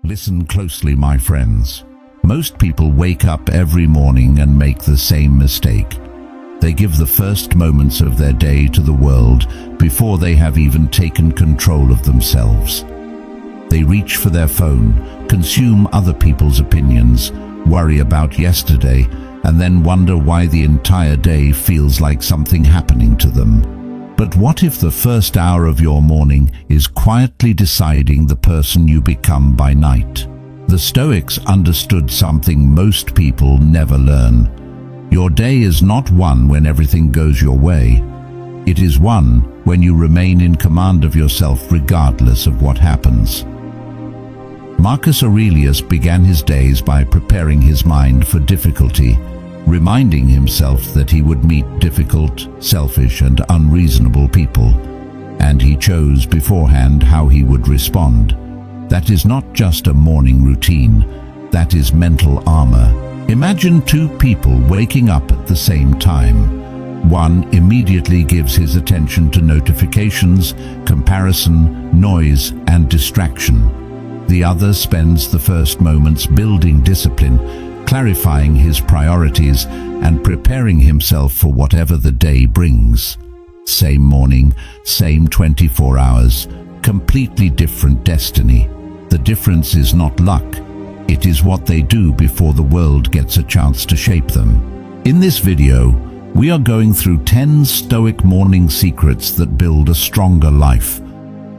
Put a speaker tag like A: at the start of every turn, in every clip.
A: Listen closely, my friends. Most people wake up every morning and make the same mistake. They give the first moments of their day to the world before they have even taken control of themselves. They reach for their phone, consume other people's opinions, worry about yesterday, and then wonder why the entire day feels like something happening to them. But what if the first hour of your morning is quietly deciding the person you become by night? The Stoics understood something most people never learn. Your day is not one when everything goes your way. It is one when you remain in command of yourself regardless of what happens. Marcus Aurelius began his days by preparing his mind for difficulty, reminding himself that he would meet difficult, selfish, and unreasonable people, and he chose beforehand how he would respond. That is not just a morning routine, that is mental armor. Imagine two people waking up at the same time. One immediately gives his attention to notifications, comparison, noise, and distraction. The other spends the first moments building discipline, clarifying his priorities, and preparing himself for whatever the day brings. Same morning, same 24 hours, completely different destiny. The difference is not luck. It is what they do before the world gets a chance to shape them. In this video, we are going through 10 Stoic morning secrets that build a stronger life.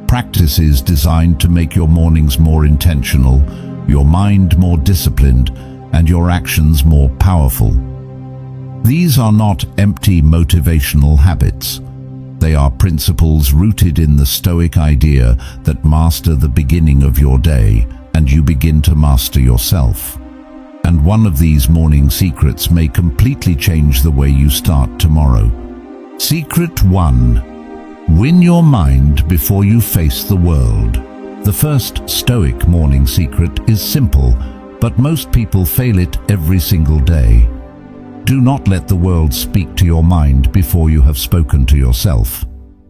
A: Practices designed to make your mornings more intentional, your mind more disciplined, and your actions more powerful. These are not empty motivational habits. They are principles rooted in the Stoic idea that master the beginning of your day, and you begin to master yourself. And one of these morning secrets may completely change the way you start tomorrow. Secret 1. Win your mind before you face the world. The first Stoic morning secret is simple, but most people fail it every single day. Do not let the world speak to your mind before you have spoken to yourself.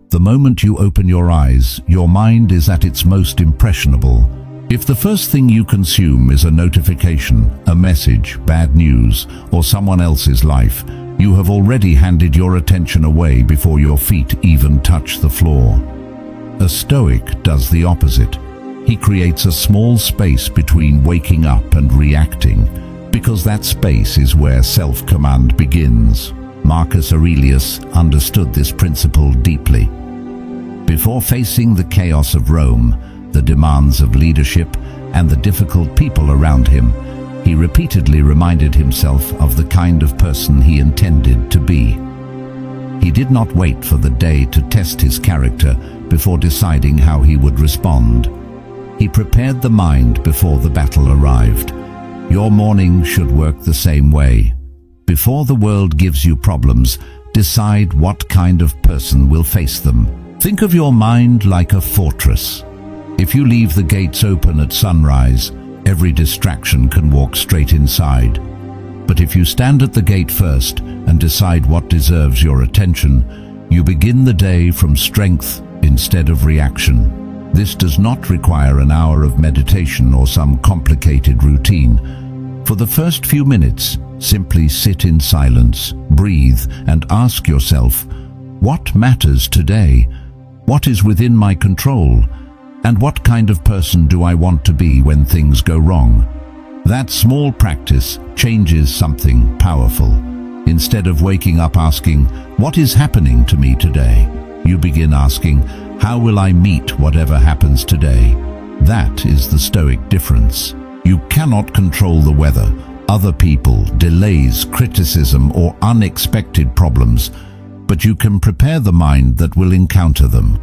A: The moment you open your eyes, your mind is at its most impressionable. If the first thing you consume is a notification, a message, bad news, or someone else's life, you have already handed your attention away before your feet even touch the floor. A Stoic does the opposite. He creates a small space between waking up and reacting, because that space is where self-command begins. Marcus Aurelius understood this principle deeply. Before facing the chaos of Rome, the demands of leadership, and the difficult people around him, he repeatedly reminded himself of the kind of person he intended to be. He did not wait for the day to test his character before deciding how he would respond. He prepared the mind before the battle arrived. Your morning should work the same way. Before the world gives you problems, decide what kind of person will face them. Think of your mind like a fortress. If you leave the gates open at sunrise, every distraction can walk straight inside. But if you stand at the gate first and decide what deserves your attention, you begin the day from strength instead of reaction. This does not require an hour of meditation or some complicated routine. For the first few minutes, simply sit in silence, breathe, and ask yourself, what matters today? What is within my control? And what kind of person do I want to be when things go wrong? That small practice changes something powerful. Instead of waking up asking, what is happening to me today? You begin asking, how will I meet whatever happens today? That is the Stoic difference. You cannot control the weather, other people, delays, criticism, or unexpected problems, but you can prepare the mind that will encounter them.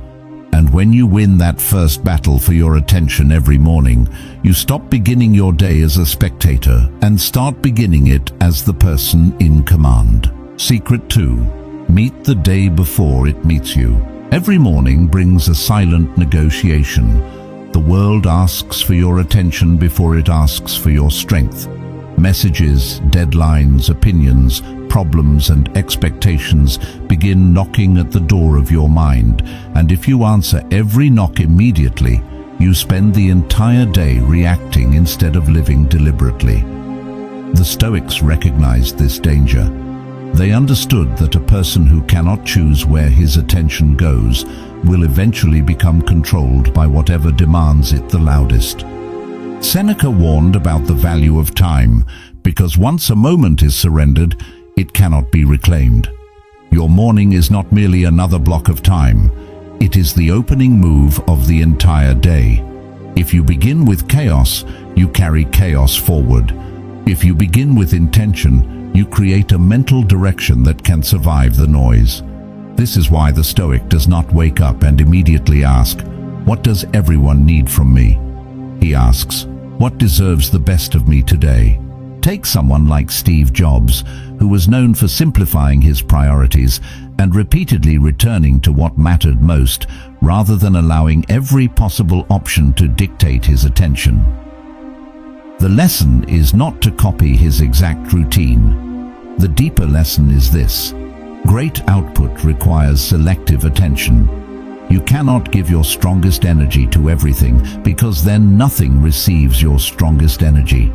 A: And when you win that first battle for your attention every morning, you stop beginning your day as a spectator and start beginning it as the person in command. Secret 2. Meet the day before it meets you. Every morning brings a silent negotiation. The world asks for your attention before it asks for your strength. Messages, deadlines, opinions, problems, and expectations begin knocking at the door of your mind, and if you answer every knock immediately, You spend the entire day reacting instead of living deliberately. The Stoics recognized this danger. They understood that a person who cannot choose where his attention goes will eventually become controlled by whatever demands it the loudest. Seneca warned about the value of time, because once a moment is surrendered, it cannot be reclaimed. Your morning is not merely another block of time. It is the opening move of the entire day. If you begin with chaos, you carry chaos forward. If you begin with intention, you create a mental direction that can survive the noise. This is why the Stoic does not wake up and immediately ask, "What does everyone need from me?" He asks, "What deserves the best of me today?" Take someone like Steve Jobs, who was known for simplifying his priorities and repeatedly returning to what mattered most, rather than allowing every possible option to dictate his attention. The lesson is not to copy his exact routine. The deeper lesson is this: great output requires selective attention. You cannot give your strongest energy to everything, because then nothing receives your strongest energy.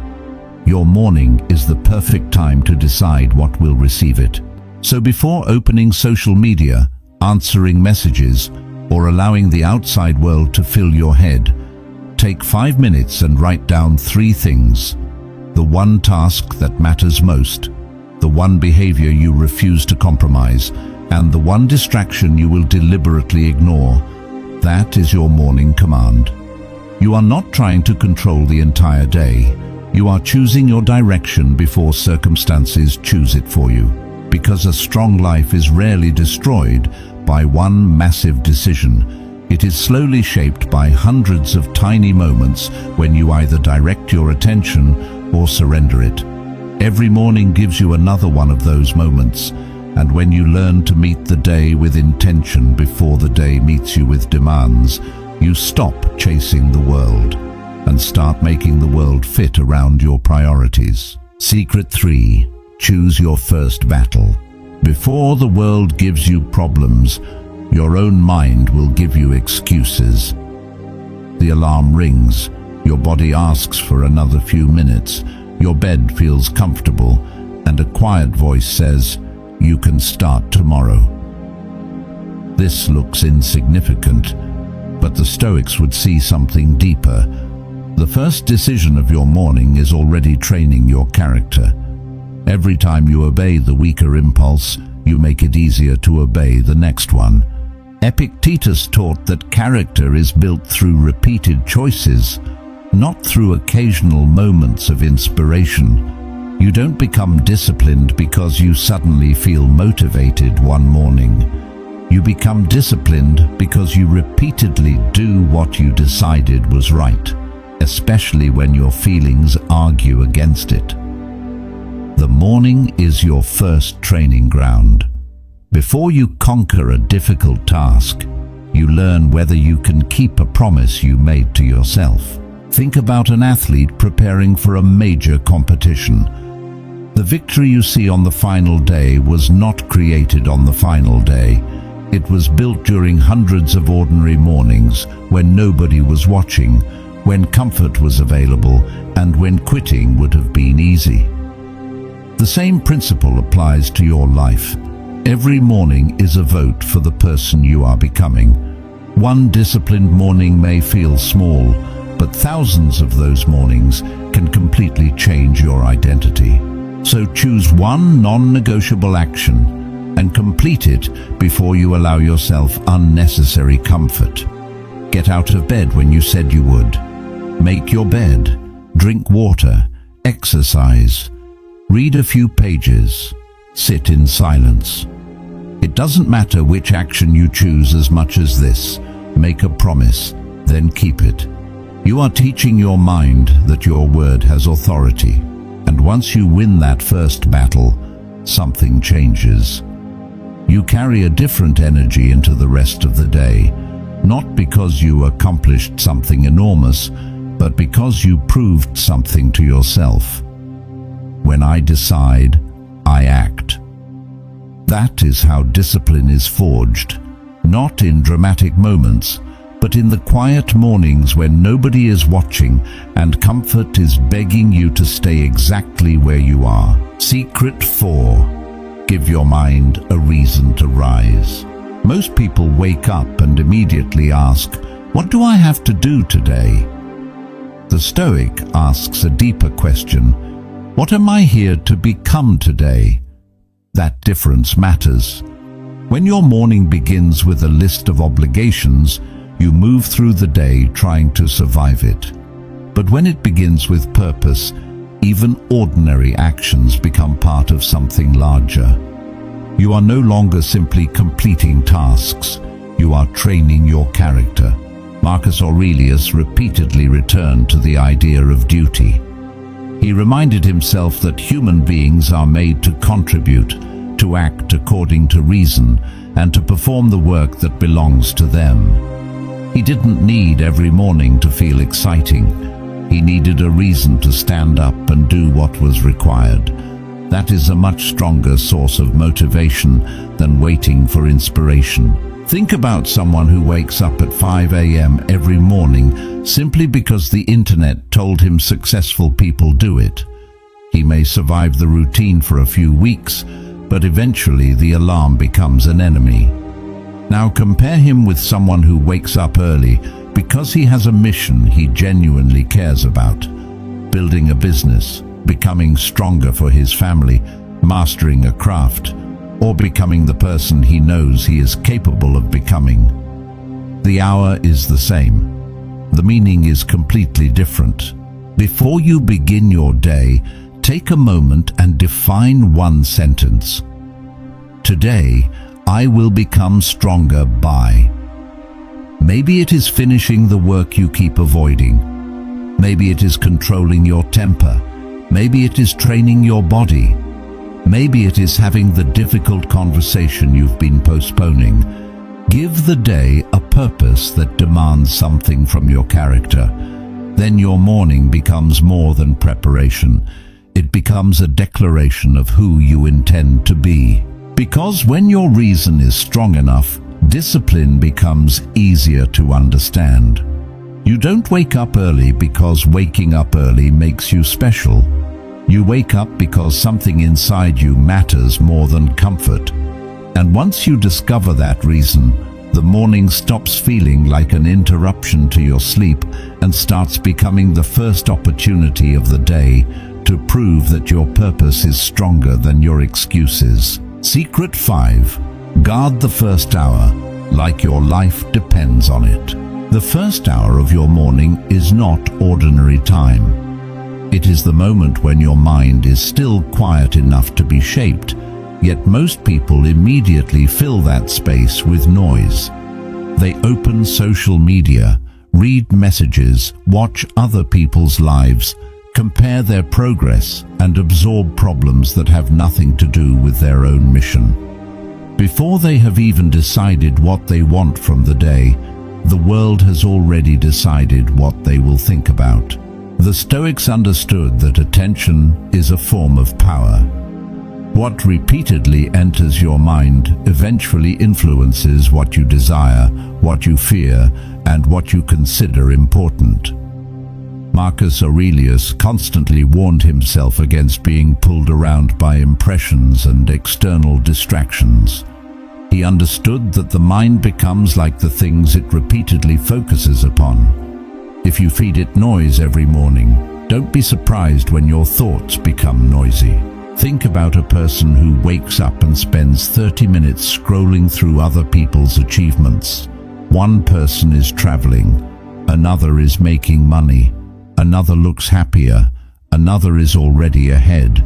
A: Your morning is the perfect time to decide what will receive it. So before opening social media, answering messages, or allowing the outside world to fill your head, take 5 minutes and write down 3 things. The one task that matters most, the one behavior you refuse to compromise, and the one distraction you will deliberately ignore. That is your morning command. You are not trying to control the entire day. You are choosing your direction before circumstances choose it for you. Because a strong life is rarely destroyed by one massive decision. It is slowly shaped by hundreds of tiny moments when you either direct your attention or surrender it. Every morning gives you another one of those moments, and when you learn to meet the day with intention before the day meets you with demands, you stop chasing the world and start making the world fit around your priorities. Secret 3. Choose your first battle. Before the world gives you problems, your own mind will give you excuses. The alarm rings, your body asks for another few minutes, your bed feels comfortable, and a quiet voice says, "You can start tomorrow." This looks insignificant, but the Stoics would see something deeper. The first decision of your morning is already training your character. Every time you obey the weaker impulse, you make it easier to obey the next one. Epictetus taught that character is built through repeated choices, not through occasional moments of inspiration. You don't become disciplined because you suddenly feel motivated one morning. You become disciplined because you repeatedly do what you decided was right, especially when your feelings argue against it. The morning is your first training ground. Before you conquer a difficult task, you learn whether you can keep a promise you made to yourself. Think about an athlete preparing for a major competition. The victory you see on the final day was not created on the final day. It was built during hundreds of ordinary mornings when nobody was watching, when comfort was available, and when quitting would have been easy. The same principle applies to your life. Every morning is a vote for the person you are becoming. One disciplined morning may feel small, but thousands of those mornings can completely change your identity. So choose one non-negotiable action and complete it before you allow yourself unnecessary comfort. Get out of bed when you said you would. Make your bed, drink water, exercise, read a few pages, sit in silence. It doesn't matter which action you choose as much as this. Make a promise, then keep it. You are teaching your mind that your word has authority, and once you win that first battle, something changes. You carry a different energy into the rest of the day, not because you accomplished something enormous, but because you proved something to yourself. When I decide, I act. That is how discipline is forged, not in dramatic moments, but in the quiet mornings when nobody is watching and comfort is begging you to stay exactly where you are. Secret 4. Give your mind a reason to rise. Most people wake up and immediately ask, "What do I have to do today?" The Stoic asks a deeper question, "What am I here to become today?" That difference matters. When your morning begins with a list of obligations, you move through the day trying to survive it. But when it begins with purpose, even ordinary actions become part of something larger. You are no longer simply completing tasks, you are training your character. Marcus Aurelius repeatedly returned to the idea of duty. He reminded himself that human beings are made to contribute, to act according to reason, and to perform the work that belongs to them. He didn't need every morning to feel exciting. He needed a reason to stand up and do what was required. That is a much stronger source of motivation than waiting for inspiration. Think about someone who wakes up at 5 a.m. every morning simply because the internet told him successful people do it. He may survive the routine for a few weeks, but eventually the alarm becomes an enemy. Now compare him with someone who wakes up early because he has a mission he genuinely cares about. Building a business, becoming stronger for his family, mastering a craft, or becoming the person he knows he is capable of becoming. The hour is the same. The meaning is completely different. Before you begin your day, take a moment and define one sentence. Today, I will become stronger by. Maybe it is finishing the work you keep avoiding. Maybe it is controlling your temper. Maybe it is training your body. Maybe it is having the difficult conversation you've been postponing. Give the day a purpose that demands something from your character. Then your morning becomes more than preparation. It becomes a declaration of who you intend to be. Because when your reason is strong enough, discipline becomes easier to understand. You don't wake up early because waking up early makes you special. You wake up because something inside you matters more than comfort. And once you discover that reason, the morning stops feeling like an interruption to your sleep and starts becoming the first opportunity of the day to prove that your purpose is stronger than your excuses. Secret 5. Guard the first hour, like your life depends on it. The first hour of your morning is not ordinary time. It is the moment when your mind is still quiet enough to be shaped, yet most people immediately fill that space with noise. They open social media, read messages, watch other people's lives, compare their progress, and absorb problems that have nothing to do with their own mission. Before they have even decided what they want from the day, the world has already decided what they will think about. The Stoics understood that attention is a form of power. What repeatedly enters your mind eventually influences what you desire, what you fear, and what you consider important. Marcus Aurelius constantly warned himself against being pulled around by impressions and external distractions. He understood that the mind becomes like the things it repeatedly focuses upon. If you feed it noise every morning, don't be surprised when your thoughts become noisy. Think about a person who wakes up and spends 30 minutes scrolling through other people's achievements. One person is traveling, another is making money, another looks happier, another is already ahead.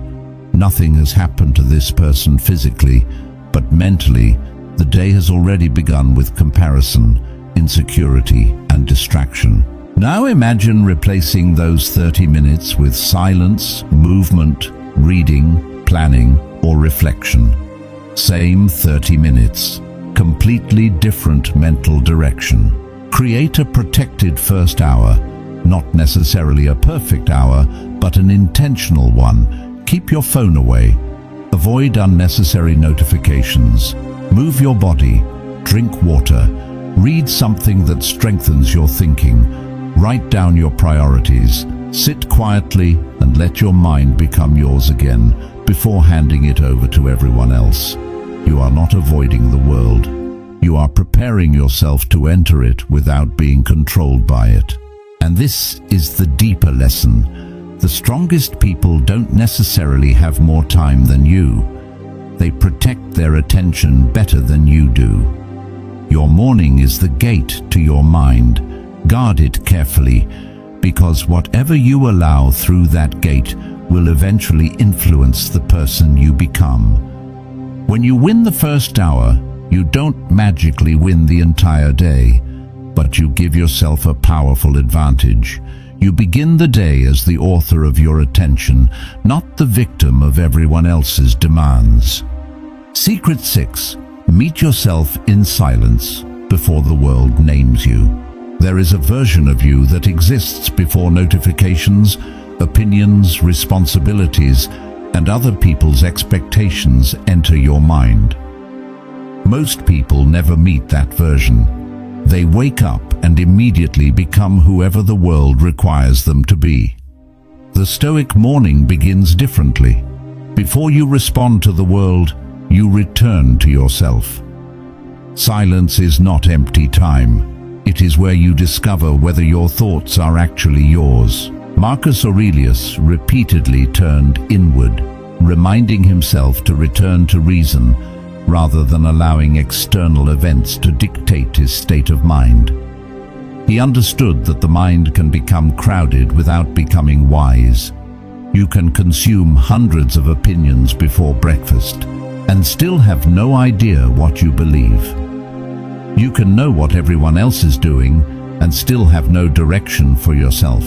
A: Nothing has happened to this person physically, but mentally, the day has already begun with comparison, insecurity, and distraction. Now imagine replacing those 30 minutes with silence, movement, reading, planning, or reflection. Same 30 minutes, completely different mental direction. Create a protected first hour, not necessarily a perfect hour, but an intentional one. Keep your phone away. Avoid unnecessary notifications. Move your body. Drink water. Read something that strengthens your thinking. Write down your priorities. Sit quietly and let your mind become yours again before handing it over to everyone else. You are not avoiding the world. You are preparing yourself to enter it without being controlled by it. And this is the deeper lesson. The strongest people don't necessarily have more time than you. They protect their attention better than you do. Your morning is the gate to your mind. Guard it carefully, because whatever you allow through that gate will eventually influence the person you become. When you win the first hour, you don't magically win the entire day, but you give yourself a powerful advantage. You begin the day as the author of your attention, not the victim of everyone else's demands. Secret 6. Meet yourself in silence before the world names you. There is a version of you that exists before notifications, opinions, responsibilities, and other people's expectations enter your mind. Most people never meet that version. They wake up and immediately become whoever the world requires them to be. The Stoic morning begins differently. Before you respond to the world, you return to yourself. Silence is not empty time. It is where you discover whether your thoughts are actually yours. Marcus Aurelius repeatedly turned inward, reminding himself to return to reason rather than allowing external events to dictate his state of mind. He understood that the mind can become crowded without becoming wise. You can consume hundreds of opinions before breakfast and still have no idea what you believe. You can know what everyone else is doing and still have no direction for yourself.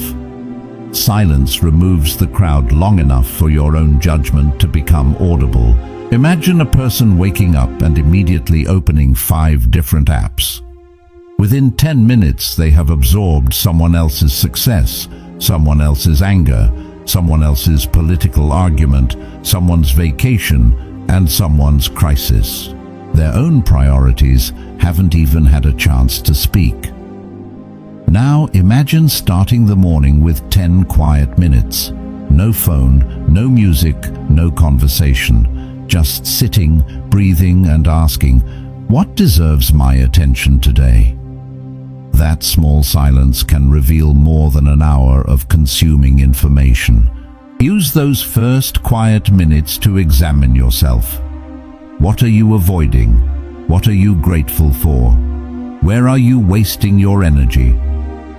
A: Silence removes the crowd long enough for your own judgment to become audible. Imagine a person waking up and immediately opening 5 different apps. Within 10 minutes, they have absorbed someone else's success, someone else's anger, someone else's political argument, someone's vacation, and someone's crisis. Their own priorities haven't even had a chance to speak. Now imagine starting the morning with 10 quiet minutes. No phone, no music, no conversation. Just sitting, breathing, and asking, what deserves my attention today? That small silence can reveal more than an hour of consuming information. Use those first quiet minutes to examine yourself. What are you avoiding? What are you grateful for? Where are you wasting your energy?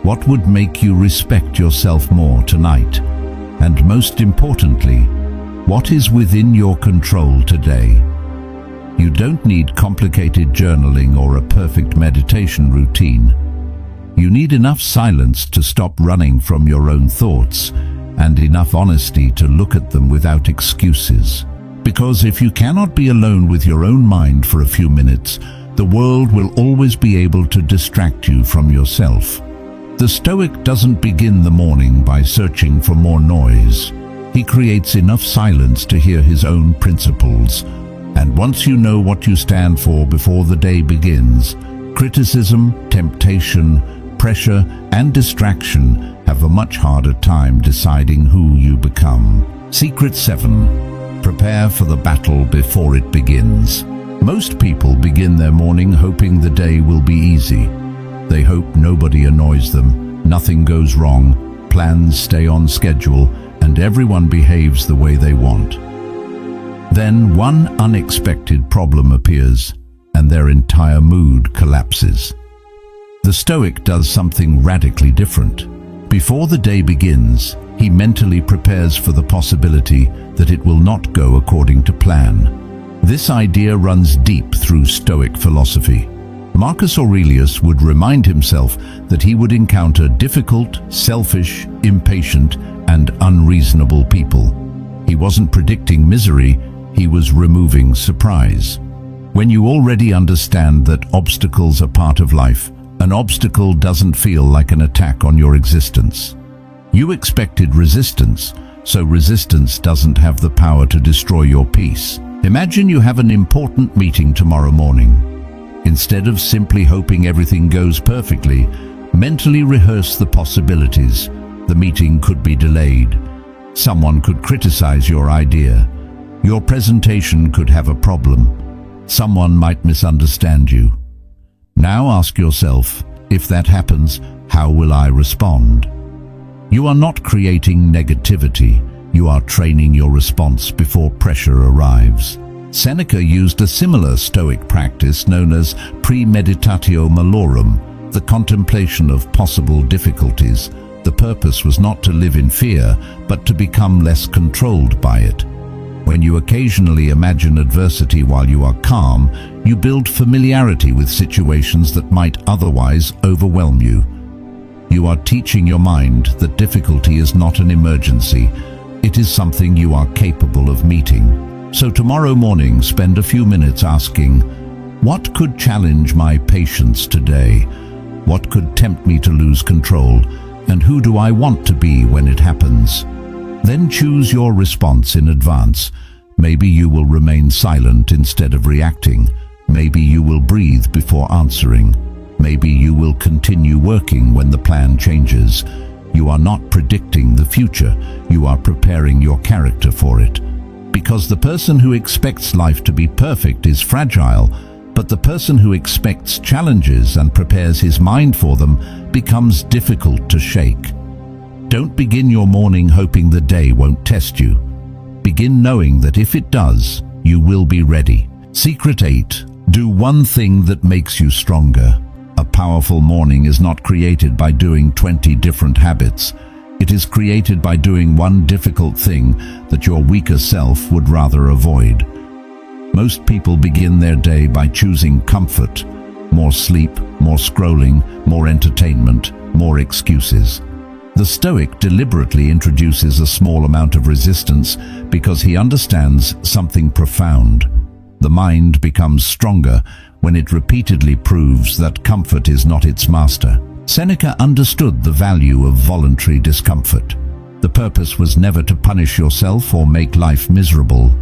A: What would make you respect yourself more tonight? And most importantly, what is within your control today? You don't need complicated journaling or a perfect meditation routine. You need enough silence to stop running from your own thoughts and enough honesty to look at them without excuses. Because if you cannot be alone with your own mind for a few minutes, the world will always be able to distract you from yourself. The Stoic doesn't begin the morning by searching for more noise. He creates enough silence to hear his own principles. And once you know what you stand for before the day begins, criticism, temptation, pressure, and distraction have a much harder time deciding who you become. Secret 7. Prepare for the battle before it begins. Most people begin their morning hoping the day will be easy. They hope nobody annoys them, nothing goes wrong, plans stay on schedule, and everyone behaves the way they want. Then one unexpected problem appears, and their entire mood collapses. The Stoic does something radically different. Before the day begins, he mentally prepares for the possibility that it will not go according to plan. This idea runs deep through Stoic philosophy. Marcus Aurelius would remind himself that he would encounter difficult, selfish, impatient, and unreasonable people. He wasn't predicting misery, he was removing surprise. When you already understand that obstacles are part of life, an obstacle doesn't feel like an attack on your existence. You expected resistance, so resistance doesn't have the power to destroy your peace. Imagine you have an important meeting tomorrow morning. Instead of simply hoping everything goes perfectly, mentally rehearse the possibilities. The meeting could be delayed. Someone could criticize your idea. Your presentation could have a problem. Someone might misunderstand you. Now ask yourself, if that happens, how will I respond? You are not creating negativity. You are training your response before pressure arrives. Seneca used a similar Stoic practice known as premeditatio malorum, the contemplation of possible difficulties. The purpose was not to live in fear, but to become less controlled by it. When you occasionally imagine adversity while you are calm, you build familiarity with situations that might otherwise overwhelm you. You are teaching your mind that difficulty is not an emergency. It is something you are capable of meeting. So tomorrow morning, spend a few minutes asking, what could challenge my patience today? What could tempt me to lose control? And who do I want to be when it happens? Then choose your response in advance. Maybe you will remain silent instead of reacting. Maybe you will breathe before answering. Maybe you will continue working when the plan changes. You are not predicting the future. You are preparing your character for it. Because the person who expects life to be perfect is fragile, but the person who expects challenges and prepares his mind for them becomes difficult to shake. Don't begin your morning hoping the day won't test you. Begin knowing that if it does, you will be ready. Secret 8. Do one thing that makes you stronger. A powerful morning is not created by doing 20 different habits. It is created by doing one difficult thing that your weaker self would rather avoid. Most people begin their day by choosing comfort. More sleep, more scrolling, more entertainment, more excuses. The Stoic deliberately introduces a small amount of resistance because he understands something profound. The mind becomes stronger when it repeatedly proves that comfort is not its master. Seneca understood the value of voluntary discomfort. The purpose was never to punish yourself or make life miserable.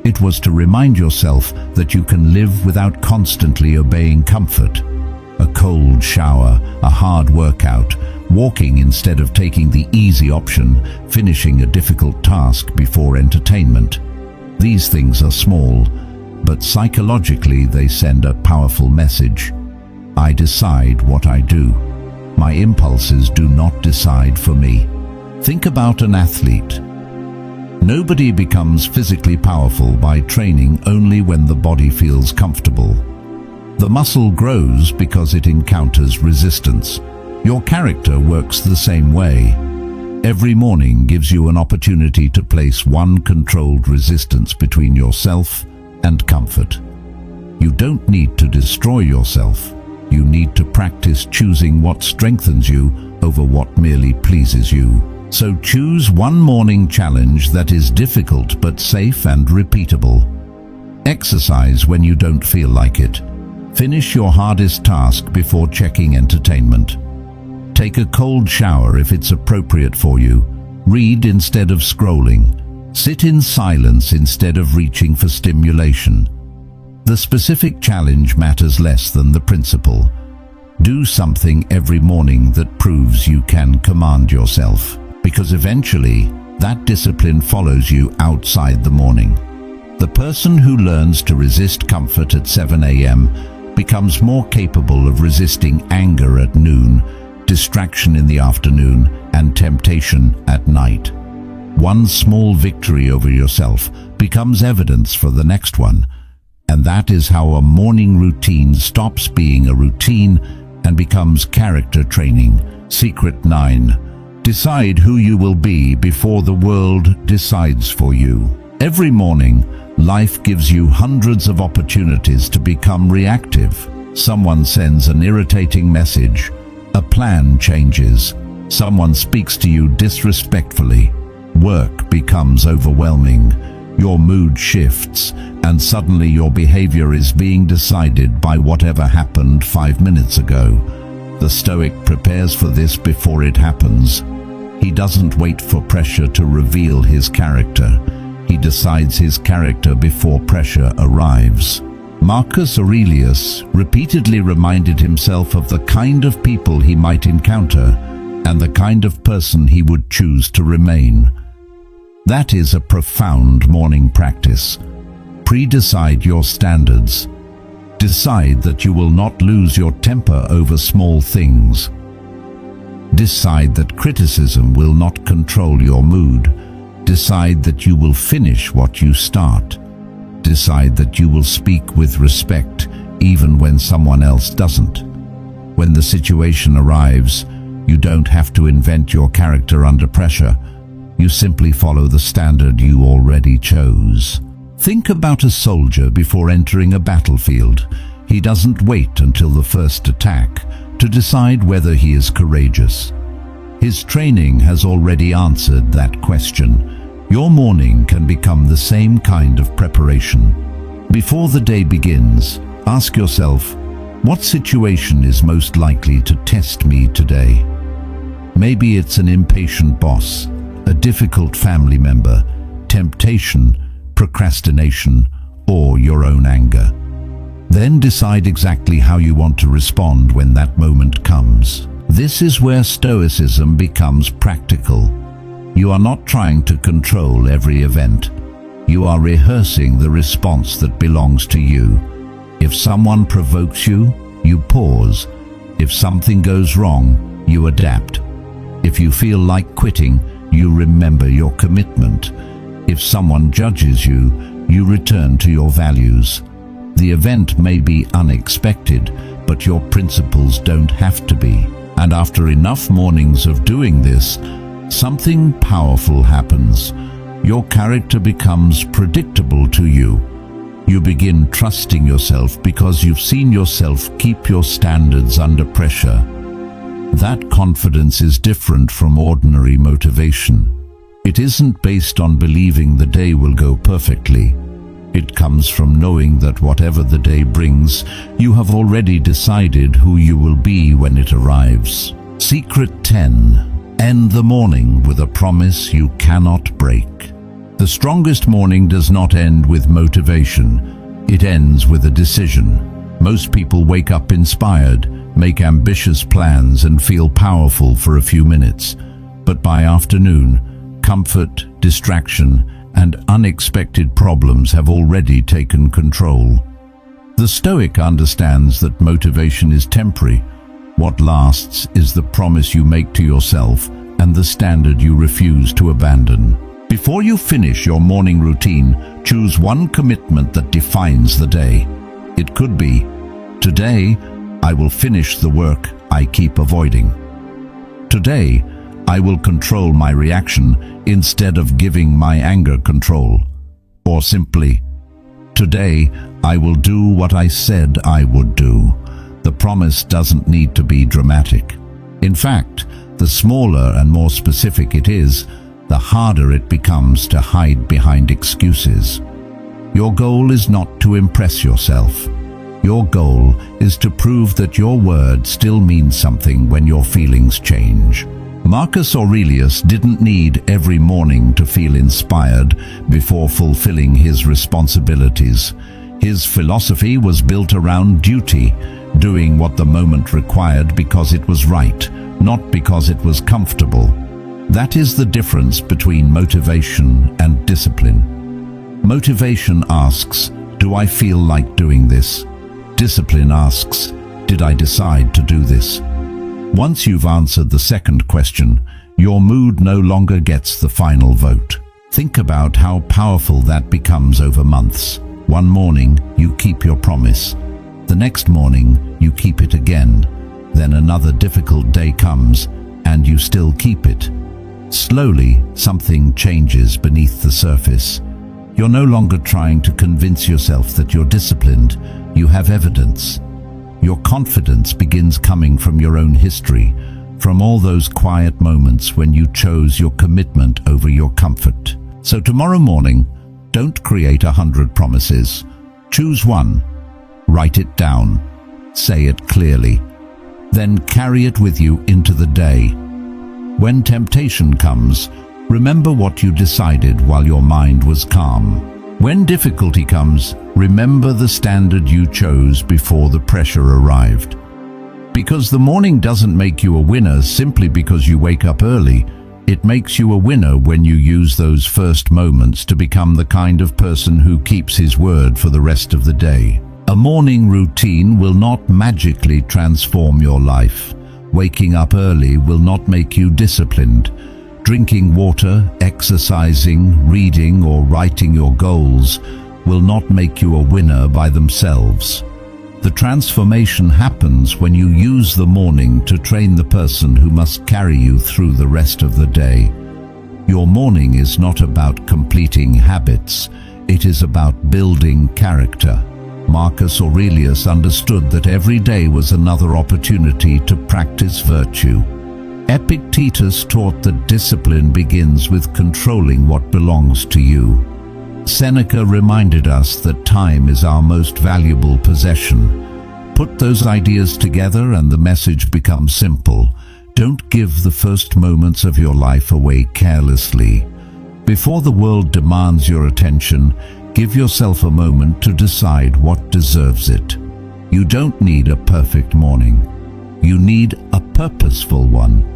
A: It was to remind yourself that you can live without constantly obeying comfort. A cold shower, a hard workout, walking instead of taking the easy option, finishing a difficult task before entertainment. These things are small, but psychologically they send a powerful message. I decide what I do. My impulses do not decide for me. Think about an athlete. Nobody becomes physically powerful by training only when the body feels comfortable. The muscle grows because it encounters resistance. Your character works the same way. Every morning gives you an opportunity to place one controlled resistance between yourself and comfort. You don't need to destroy yourself. You need to practice choosing what strengthens you over what merely pleases you. So choose one morning challenge that is difficult but safe and repeatable. Exercise when you don't feel like it. Finish your hardest task before checking entertainment. Take a cold shower if it's appropriate for you. Read instead of scrolling. Sit in silence instead of reaching for stimulation. The specific challenge matters less than the principle. Do something every morning that proves you can command yourself, because eventually that discipline follows you outside the morning. The person who learns to resist comfort at 7 a.m. becomes more capable of resisting anger at noon, distraction in the afternoon, and temptation at night. One small victory over yourself becomes evidence for the next one. And that is how a morning routine stops being a routine and becomes character training. Secret 9. Decide who you will be before the world decides for you. Every morning, life gives you hundreds of opportunities to become reactive. Someone sends an irritating message. A plan changes. Someone speaks to you disrespectfully. Work becomes overwhelming. Your mood shifts, and suddenly your behavior is being decided by whatever happened 5 minutes ago. The Stoic prepares for this before it happens. He doesn't wait for pressure to reveal his character. He decides his character before pressure arrives. Marcus Aurelius repeatedly reminded himself of the kind of people he might encounter and the kind of person he would choose to remain. That is a profound morning practice. Pre-decide your standards. Decide that you will not lose your temper over small things. Decide that criticism will not control your mood. Decide that you will finish what you start. Decide that you will speak with respect even when someone else doesn't. When the situation arrives, you don't have to invent your character under pressure. You simply follow the standard you already chose. Think about a soldier before entering a battlefield. He doesn't wait until the first attack to decide whether he is courageous. His training has already answered that question. Your morning can become the same kind of preparation. Before the day begins, ask yourself, what situation is most likely to test me today? Maybe it's an impatient boss, a difficult family member, temptation, procrastination, or your own anger. Then decide exactly how you want to respond when that moment comes. This is where Stoicism becomes practical. You are not trying to control every event. You are rehearsing the response that belongs to you. If someone provokes you, you pause. If something goes wrong, you adapt. If you feel like quitting, you remember your commitment. If someone judges you, you return to your values. The event may be unexpected, but your principles don't have to be. And after enough mornings of doing this, something powerful happens. Your character becomes predictable to you. You begin trusting yourself because you've seen yourself keep your standards under pressure. That confidence is different from ordinary motivation. It isn't based on believing the day will go perfectly. It comes from knowing that whatever the day brings, you have already decided who you will be when it arrives. Secret 10. End the morning with a promise you cannot break. The strongest morning does not end with motivation. It ends with a decision. Most people wake up inspired, make ambitious plans, and feel powerful for a few minutes. But by afternoon, comfort, distraction, and unexpected problems have already taken control. The Stoic understands that motivation is temporary. What lasts is the promise you make to yourself and the standard you refuse to abandon. Before you finish your morning routine, choose one commitment that defines the day. It could be, today, I will finish the work I keep avoiding. Today, I will control my reaction instead of giving my anger control. Or simply, today, I will do what I said I would do. The promise doesn't need to be dramatic. In fact, the smaller and more specific it is, the harder it becomes to hide behind excuses. Your goal is not to impress yourself. Your goal is to prove that your word still means something when your feelings change. Marcus Aurelius didn't need every morning to feel inspired before fulfilling his responsibilities. His philosophy was built around duty, doing what the moment required because it was right, not because it was comfortable. That is the difference between motivation and discipline. Motivation asks, do I feel like doing this? Discipline asks, did I decide to do this? Once you've answered the second question, your mood no longer gets the final vote. Think about how powerful that becomes over months. One morning, you keep your promise. The next morning, you keep it again. Then another difficult day comes, and you still keep it. Slowly, something changes beneath the surface. You're no longer trying to convince yourself that you're disciplined. You have evidence. Your confidence begins coming from your own history, from all those quiet moments when you chose your commitment over your comfort. So tomorrow morning, don't create 100 promises. Choose one. Write it down. Say it clearly. Then carry it with you into the day. When temptation comes, remember what you decided while your mind was calm. When difficulty comes, remember the standard you chose before the pressure arrived. Because the morning doesn't make you a winner simply because you wake up early. It makes you a winner when you use those first moments to become the kind of person who keeps his word for the rest of the day. A morning routine will not magically transform your life. Waking up early will not make you disciplined. Drinking water, exercising, reading, or writing your goals will not make you a winner by themselves. The transformation happens when you use the morning to train the person who must carry you through the rest of the day. Your morning is not about completing habits, it is about building character. Marcus Aurelius understood that every day was another opportunity to practice virtue. Epictetus taught that discipline begins with controlling what belongs to you. Seneca reminded us that time is our most valuable possession. Put those ideas together and the message becomes simple. Don't give the first moments of your life away carelessly. Before the world demands your attention, give yourself a moment to decide what deserves it. You don't need a perfect morning. You need a purposeful one.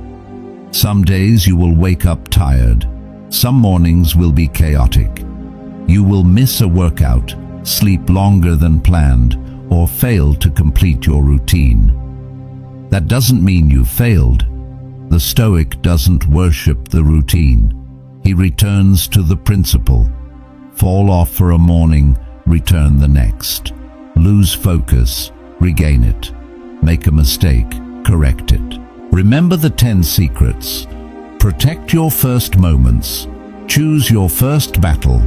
A: Some days you will wake up tired. Some mornings will be chaotic. You will miss a workout, sleep longer than planned, or fail to complete your routine. That doesn't mean you failed. The Stoic doesn't worship the routine. He returns to the principle. Fall off for a morning, return the next. Lose focus, regain it. Make a mistake, correct it. Remember the 10 secrets. Protect your first moments. Choose your first battle.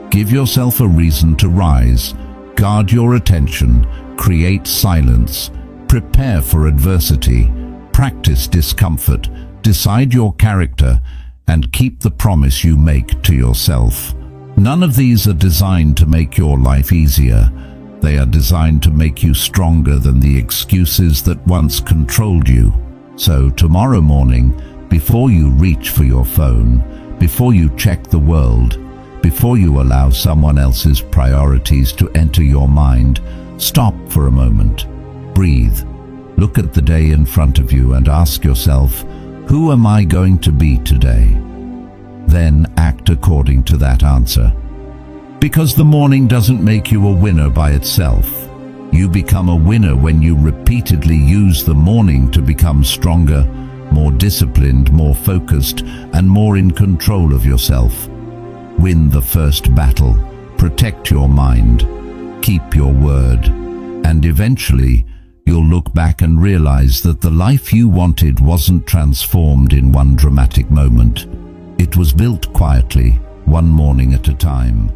A: Give yourself a reason to rise. Guard your attention. Create silence. Prepare for adversity. Practice discomfort. Decide your character. And keep the promise you make to yourself. None of these are designed to make your life easier. They are designed to make you stronger than the excuses that once controlled you. So tomorrow morning, before you reach for your phone, before you check the world, before you allow someone else's priorities to enter your mind, stop for a moment. Breathe. Look at the day in front of you and ask yourself, who am I going to be today? Then act according to that answer. Because the morning doesn't make you a winner by itself. You become a winner when you repeatedly use the morning to become stronger, more disciplined, more focused, and more in control of yourself. Win the first battle, protect your mind, keep your word, and eventually you'll look back and realize that the life you wanted wasn't transformed in one dramatic moment. It was built quietly, one morning at a time.